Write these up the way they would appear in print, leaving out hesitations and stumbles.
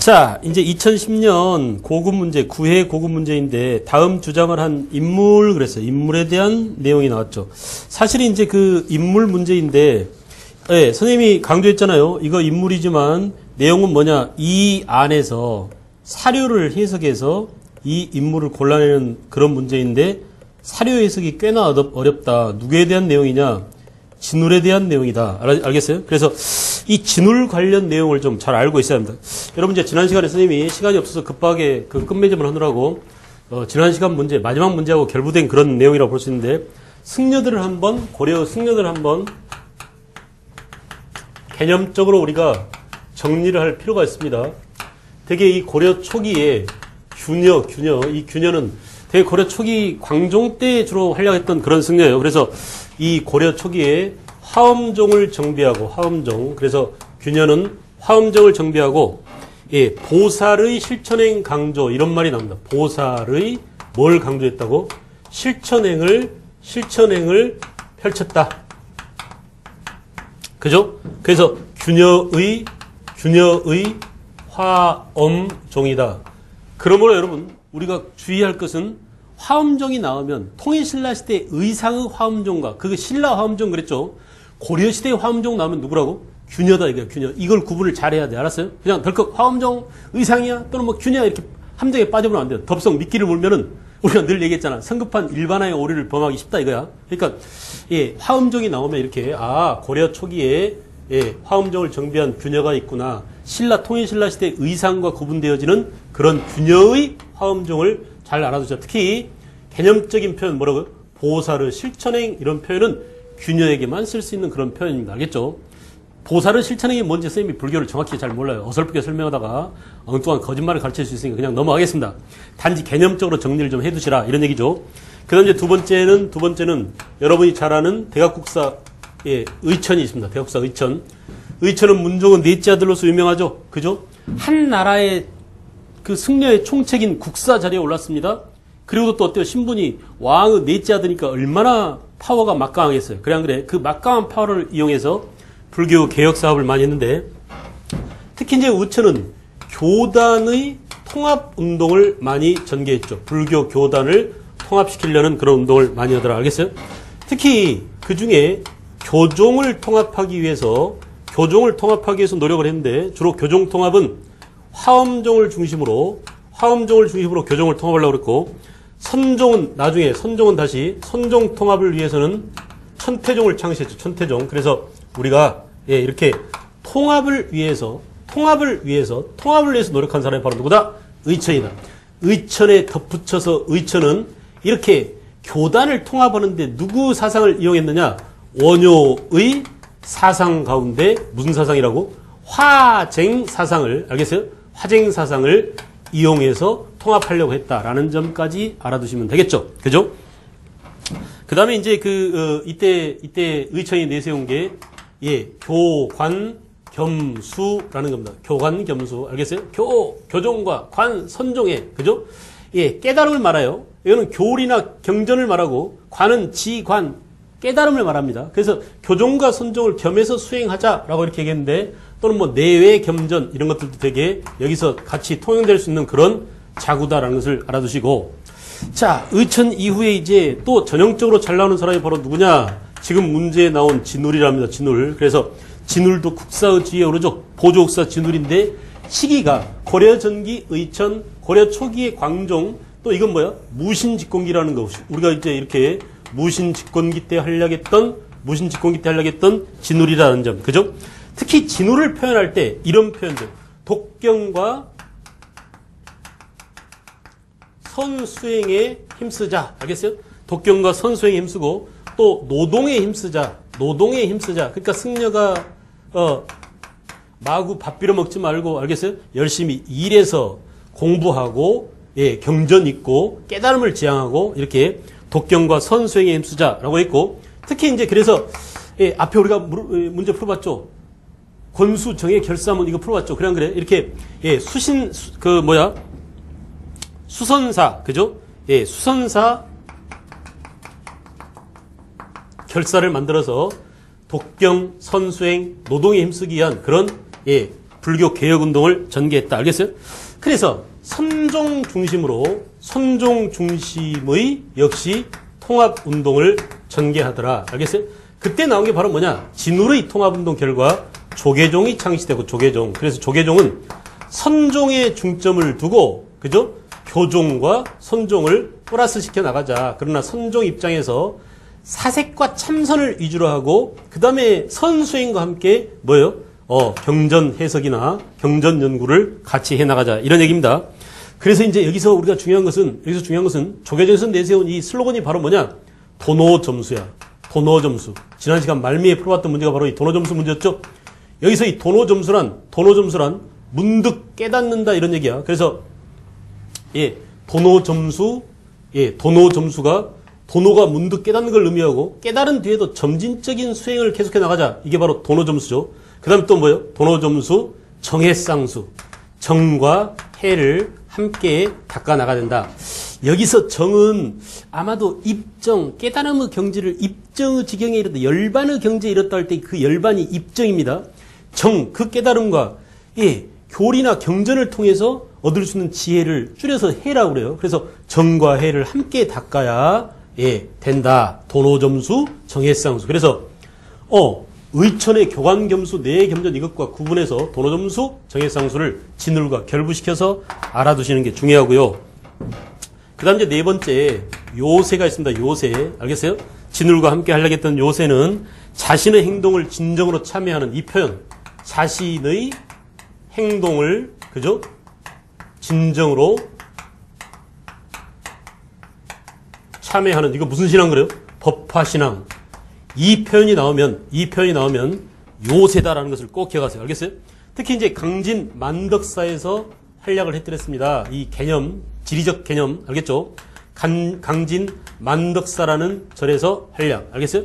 자, 이제 2010년 고급 문제, 9회 고급 문제인데 다음 주장을 한 인물 그랬어요. 인물에 대한 내용이 나왔죠. 사실은 이제 그 인물 문제인데, 예, 선생님이 강조했잖아요. 이거 인물이지만 내용은 뭐냐? 이 안에서 사료를 해석해서 이 인물을 골라내는 그런 문제인데 사료 해석이 꽤나 어렵다. 누구에 대한 내용이냐? 진울에 대한 내용이다. 알겠어요? 그래서 이 진울 관련 내용을 좀 잘 알고 있어야 합니다. 여러분 이제 지난 시간에 선생님이 시간이 없어서 급하게 그 끝맺음을 하느라고 지난 시간 문제, 마지막 문제하고 결부된 그런 내용이라고 볼 수 있는데 승려들을 한번 고려 승려들을 한번 개념적으로 우리가 정리를 할 필요가 있습니다. 되게 이 고려 초기에 균여, 이 균여는 되게 고려 초기 광종 때 주로 활약했던 그런 승려예요. 그래서 이 고려 초기에 화엄종을 정비하고 화엄종, 그래서 균여는 화엄종을 정비하고 예, 보살의 실천행 강조 이런 말이 나옵니다. 보살의 뭘 강조했다고? 실천행을 펼쳤다. 그죠? 그래서 균여의 화엄종이다. 그러므로 여러분 우리가 주의할 것은 화엄종이 나오면 통일신라 시대 의상의 화엄종과 그 신라 화엄종 그랬죠. 고려시대 화엄종 나오면 누구라고? 균여다 이거야. 균여. 이걸 구분을 잘해야 돼. 알았어요? 그냥 덜컥 화엄종 의상이야 또는 뭐 균여야 이렇게 함정에 빠져보면 안 돼요. 덥석 미끼를 물면은 우리가 늘 얘기했잖아. 성급한 일반화의 오류를 범하기 쉽다 이거야. 그러니까 예, 화엄종이 나오면 이렇게 고려 초기에 예, 화엄종을 정비한 균여가 있구나. 신라 통일신라 시대 의상과 구분되어지는 그런 균여의 화엄종을 잘 알아두죠. 특히 개념적인 표현 뭐라고요? 보살의 실천행 이런 표현은 균여에게만 쓸 수 있는 그런 표현입니다. 알겠죠? 보살의 실천행이 뭔지 선생님이 불교를 정확히 잘 몰라요. 어설프게 설명하다가 엉뚱한 거짓말을 가르칠 수 있으니까 그냥 넘어가겠습니다. 단지 개념적으로 정리를 좀 해두시라 이런 얘기죠. 그 다음 이제 두 번째는 여러분이 잘 아는 대각국사 예, 의천이 있습니다. 대각국사 의천. 의천은 문종은 넷째 아들로서 유명하죠. 그죠? 한 나라의 그 승려의 총책인 국사 자리에 올랐습니다. 그리고 또 어때요? 신분이 왕의 넷째 아들이니까 얼마나 파워가 막강하겠어요. 그래 안 그래? 그 막강한 파워를 이용해서 불교 개혁 사업을 많이 했는데 특히 이제 의천은 교단의 통합 운동을 많이 전개했죠. 불교 교단을 통합시키려는 그런 운동을 많이 하더라. 알겠어요? 특히 그 중에 교종을 통합하기 위해서 노력을 했는데 주로 교종 통합은 화엄종을 중심으로 교종을 통합하려고 그랬고 선종은 다시 선종 통합을 위해서는 천태종을 창시했죠. 천태종. 그래서 우리가 예, 이렇게 통합을 위해서 노력한 사람이 바로 누구다? 의천이다. 의천에 덧붙여서 의천은 이렇게 교단을 통합하는데 누구 사상을 이용했느냐? 원효의 사상 가운데 무슨 사상이라고? 화쟁 사상을 알겠어요? 화쟁 사상을 이용해서 통합하려고 했다라는 점까지 알아두시면 되겠죠. 그죠? 그 다음에 이제 이때 의천이 내세운 게, 예, 교관 겸수라는 겁니다. 교관 겸수. 알겠어요? 교종과 관, 선종의, 그죠? 예, 깨달음을 말해요. 이거는 교리나 경전을 말하고, 관은 지관, 깨달음을 말합니다. 그래서 교종과 선종을 겸해서 수행하자라고 이렇게 얘기했는데, 또는 뭐 내외 겸전 이런 것들도 되게 여기서 같이 통용될 수 있는 그런 자구다라는 것을 알아두시고, 자, 의천 이후에 이제 또 전형적으로 잘 나오는 사람이 바로 누구냐? 지금 문제에 나온 진울이랍니다. 진울. 그래서 진울도 국사의 지위에 오르죠. 보조국사 진울인데 시기가 고려 전기 의천, 고려 초기의 광종, 또 이건 뭐야? 무신직공기라는 거. 우리가 이제 이렇게 무신직공기 때 활약했던 진울이라는 점. 그죠? 특히 진울을 표현할 때 이런 표현들. 독경과 선수행에 힘쓰자. 알겠어요? 독경과 선수행에 힘쓰고 또 노동에 힘쓰자. 그러니까 승려가 마구 밥 빌어 먹지 말고 알겠어요? 열심히 일해서 공부하고 예, 경전 있고 깨달음을 지향하고 이렇게 독경과 선수행에 힘쓰자라고 했고 특히 이제 그래서 예, 앞에 우리가 문제 풀어봤죠. 권수 정의 결사문 이거 풀어봤죠. 그래 안 그래? 이렇게 예, 수선사, 그죠? 예, 수선사 결사를 만들어서 독경, 선수행, 노동에 힘쓰기 위한 그런 예, 불교 개혁운동을 전개했다. 알겠어요? 그래서 선종 중심의 역시 통합운동을 전개하더라. 알겠어요? 그때 나온 게 바로 뭐냐? 진울의 통합운동 결과 조계종이 창시되고 조계종. 그래서 조계종은 선종에 중점을 두고, 그죠? 교종과 선종을 플러스 시켜 나가자. 그러나 선종 입장에서 사색과 참선을 위주로 하고, 그 다음에 선수행과 함께 뭐예요? 경전 해석이나 경전 연구를 같이 해 나가자. 이런 얘기입니다. 그래서 이제 여기서 중요한 것은 조계종에서 내세운 이 슬로건이 바로 뭐냐? 도노점수야. 도노점수. 지난 시간 말미에 풀어봤던 문제가 바로 이 도노점수 문제였죠? 여기서 이 도노점수란 문득 깨닫는다 이런 얘기야. 그래서 도노점수가 도노가 문득 깨닫는 걸 의미하고 깨달은 뒤에도 점진적인 수행을 계속해 나가자. 이게 바로 도노점수죠. 그 다음에 또 뭐예요? 도노점수 정해쌍수. 정과 해를 함께 닦아 나가야 된다. 여기서 정은 아마도 입정, 깨달음의 경지를 입정의 지경에 이르다 열반의 경지에 이르다 할 때 그 열반이 입정입니다. 정, 그 깨달음과 교리나 경전을 통해서 얻을 수 있는 지혜를 줄여서 해라고 그래요. 그래서 정과 해를 함께 닦아야 된다. 도노점수, 정해쌍수. 그래서 의천의 교관겸수, 내겸전 이것과 구분해서 도노점수, 정해쌍수를 진울과 결부시켜서 알아두시는 게 중요하고요. 그 다음 이제 네 번째 요새가 있습니다. 요새. 알겠어요? 진울과 함께 하려고 했던 요새는 자신의 행동을 진정으로 참여하는 이 표현. 자신의 행동을, 그죠? 진정으로 참여하는, 이거 무슨 신앙 그래요? 법화신앙. 이 표현이 나오면 요새다라는 것을 꼭 기억하세요. 알겠어요? 특히 이제 강진 만덕사에서 활약을 했더랬습니다. 이 개념, 지리적 개념, 알겠죠? 강진 만덕사라는 절에서 활약. 알겠어요?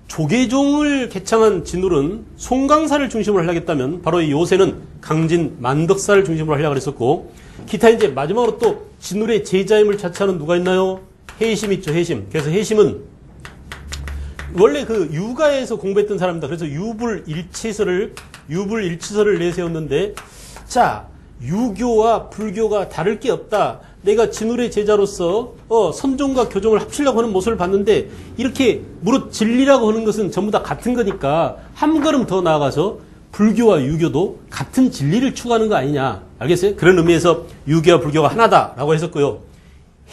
조계종을 개창한 진울은 송강사를 중심으로 활약했다면 바로 이 요새는 강진 만덕사를 중심으로 활약을 했었고, 기타 이제 마지막으로 또 진울의 제자임을 자처하는 누가 있나요? 해심 있죠, 해심. 그래서 해심은 원래 그 유가에서 공부했던 사람입니다. 그래서 유불일치설을 내세웠는데, 자, 유교와 불교가 다를 게 없다. 내가 진울의 제자로서 선종과 교종을 합치려고 하는 모습을 봤는데, 이렇게 무릇 진리라고 하는 것은 전부 다 같은 거니까 한 걸음 더 나아가서 불교와 유교도 같은 진리를 추구하는 거 아니냐. 알겠어요? 그런 의미에서 유교와 불교가 하나다라고 했었고요.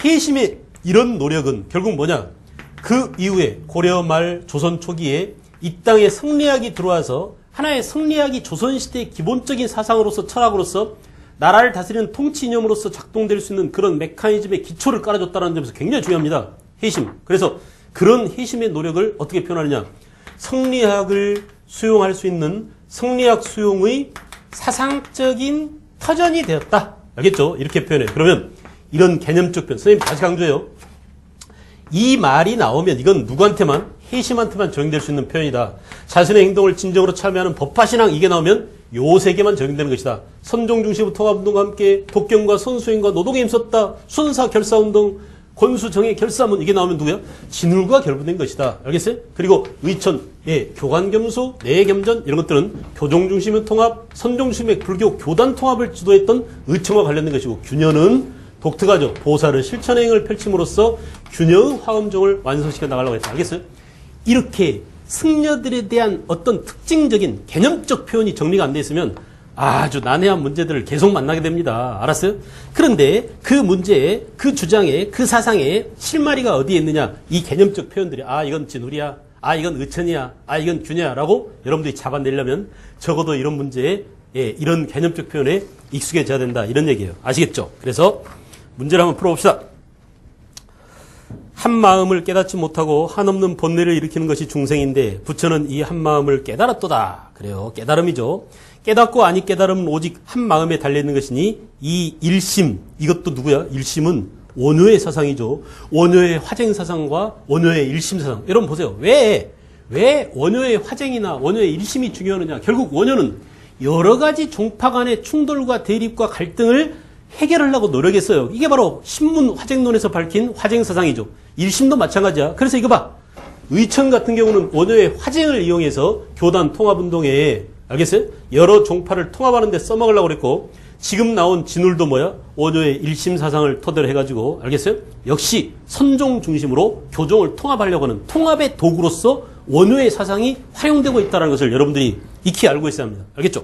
해심의 이런 노력은 결국 뭐냐? 그 이후에 고려 말 조선 초기에 이 땅에 성리학이 들어와서 하나의 성리학이 조선시대의 기본적인 사상으로서 철학으로서 나라를 다스리는 통치 이념으로서 작동될 수 있는 그런 메커니즘의 기초를 깔아줬다는 점에서 굉장히 중요합니다. 해심. 그래서 그런 해심의 노력을 어떻게 표현하느냐. 성리학을 수용할 수 있는 성리학 수용의 사상적인 터전이 되었다. 알겠죠? 이렇게 표현해요. 그러면 이런 개념적 표현. 선생님 다시 강조해요. 이 말이 나오면 이건 누구한테만? 해심한테만 적용될 수 있는 표현이다. 자신의 행동을 진정으로 참여하는 법화신앙 이게 나오면 요 세 개만 적용되는 것이다. 선종 중심의 통합운동과 함께 독경과 선수행과 노동에 힘썼다. 순사 결사운동, 권수정의 결사문 이게 나오면 누구야? 진울과 결부된 것이다. 알겠어요? 그리고 의천, 교관겸수, 내겸전 이런 것들은 교종 중심의 통합, 선종 중심의 불교 교단 통합을 주도했던 의천과 관련된 것이고, 균열은 독특하죠. 보살의 실천행을 펼침으로써 균형의 화엄종을 완성시켜 나가려고 했다. 알겠어요? 이렇게 승려들에 대한 어떤 특징적인 개념적 표현이 정리가 안 돼 있으면 아주 난해한 문제들을 계속 만나게 됩니다. 알았어요? 그런데 그 문제에, 그 주장에, 그 사상에 실마리가 어디에 있느냐? 이 개념적 표현들이 이건 진울이야. 이건 의천이야. 이건 균야라고 여러분들이 잡아내려면 적어도 이런 문제에 이런 개념적 표현에 익숙해져야 된다. 이런 얘기예요. 아시겠죠? 그래서 문제를 한번 풀어봅시다. 한 마음을 깨닫지 못하고 한없는 번뇌를 일으키는 것이 중생인데 부처는 이 한 마음을 깨달았도다. 그래요. 깨달음이죠. 깨닫고 아니 깨달음은 오직 한 마음에 달려있는 것이니 이 일심, 이것도 누구야? 일심은 원효의 사상이죠. 원효의 화쟁사상과 원효의 일심사상. 여러분 보세요. 왜 원효의 화쟁이나 원효의 일심이 중요하느냐? 결국 원효는 여러 가지 종파 간의 충돌과 대립과 갈등을 해결하려고 노력했어요. 이게 바로 신문 화쟁론에서 밝힌 화쟁사상이죠. 일심도 마찬가지야. 그래서 이거 봐. 의천 같은 경우는 원효의 화쟁을 이용해서 교단 통합운동에 알겠어요? 여러 종파를 통합하는 데 써먹으려고 그랬고, 지금 나온 진울도 뭐야? 원효의 일심사상을 토대로 해가지고, 알겠어요? 역시 선종 중심으로 교종을 통합하려고 하는 통합의 도구로서 원효의 사상이 활용되고 있다는 것을 여러분들이 익히 알고 있어야 합니다. 알겠죠?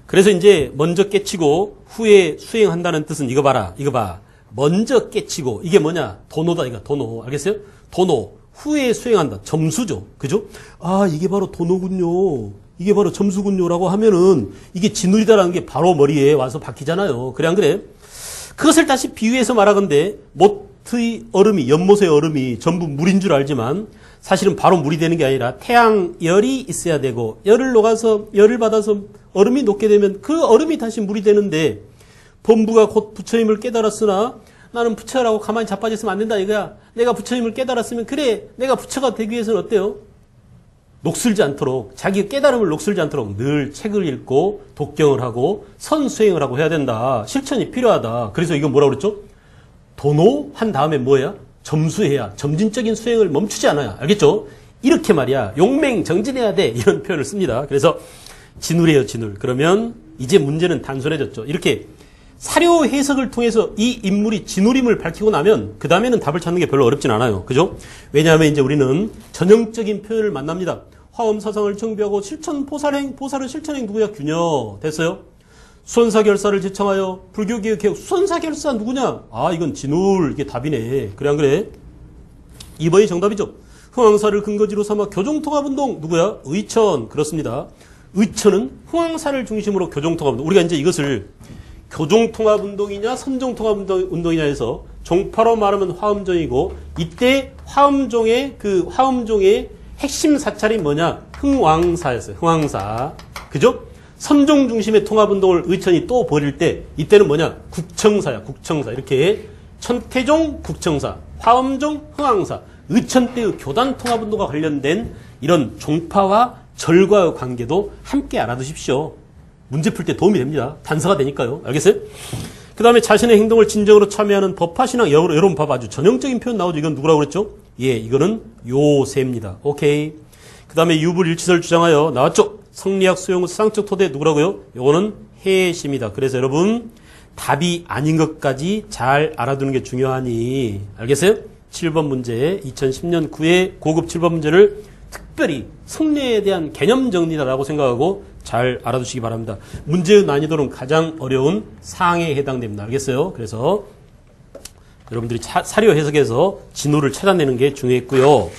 그래서 이제 먼저 깨치고 후에 수행한다는 뜻은 이거 봐라. 이거 봐. 먼저 깨치고 이게 뭐냐? 도노다 이거 도노. 알겠어요? 도노. 후에 수행한다. 점수죠. 그죠? 아, 이게 바로 도노군요. 이게 바로 점수군요라고 하면은 이게 진울이다라는 게 바로 머리에 와서 박히잖아요. 그래 안 그래? 그것을 다시 비유해서 말하건대 못의 얼음이 연못의 얼음이 전부 물인 줄 알지만 사실은 바로 물이 되는 게 아니라 태양 열이 있어야 되고 열을 녹아서 열을 받아서 얼음이 녹게 되면 그 얼음이 다시 물이 되는데 범부가 곧 부처님을 깨달았으나 나는 부처라고 가만히 자빠졌으면 안 된다 이거야. 내가 부처님을 깨달았으면 그래 내가 부처가 되기 위해서는 어때요? 녹슬지 않도록 자기 깨달음을 녹슬지 않도록 늘 책을 읽고 독경을 하고 선수행을 하고 해야 된다. 실천이 필요하다. 그래서 이건 뭐라고 그랬죠? 도노한 다음에 뭐야? 점수해야 점진적인 수행을 멈추지 않아야. 알겠죠? 이렇게 말이야. 용맹정진해야 돼. 이런 표현을 씁니다. 그래서 진울이에요. 진울. 그러면 이제 문제는 단순해졌죠. 이렇게 사료 해석을 통해서 이 인물이 진울임을 밝히고 나면 그 다음에는 답을 찾는 게 별로 어렵진 않아요. 그죠? 왜냐하면 이제 우리는 전형적인 표현을 만납니다. 화엄사상을 정비하고 실천 보살행, 보살은 실천행 누구야? 균여. 됐어요? 수선사결사를 제청하여 불교개혁 개혁. 수선사결사 누구냐? 아, 이건 진울. 이게 답이네. 그래 안 그래? 2번이 정답이죠. 흥황사를 근거지로 삼아 교종통합운동 누구야? 의천. 그렇습니다. 의천은 흥황사를 중심으로 교종통합운동. 우리가 이제 이것을 교종통합운동이냐 선종통합운동이냐 해서 종파로 말하면 화엄종이고 이때 화엄종의 핵심 사찰이 뭐냐? 흥왕사였어요. 흥왕사. 그죠? 선종 중심의 통합운동을 의천이 또 벌일 때 이때는 뭐냐? 국청사야. 국청사. 이렇게 천태종 국청사, 화엄종 흥왕사, 의천 때의 교단 통합운동과 관련된 이런 종파와 절과의 관계도 함께 알아두십시오. 문제 풀 때 도움이 됩니다. 단서가 되니까요. 알겠어요? 그 다음에 자신의 행동을 진정으로 참여하는 법화신앙. 여러분 봐봐. 아주 전형적인 표현 나오죠. 이건 누구라고 그랬죠? 예, 이거는 요새입니다. 오케이. 그 다음에 유불일치설 주장하여 나왔죠? 성리학 수용 수상적 토대 누구라고요? 요거는 해심이다. 그래서 여러분 답이 아닌 것까지 잘 알아두는 게 중요하니 알겠어요? 7번 문제 2010년 9회 고급 7번 문제를 특별히 성례에 대한 개념 정리다라고 생각하고 잘 알아두시기 바랍니다. 문제의 난이도는 가장 어려운 상에 해당됩니다. 알겠어요? 그래서 여러분들이 사료 해석에서 진호를 찾아내는 게 중요했고요.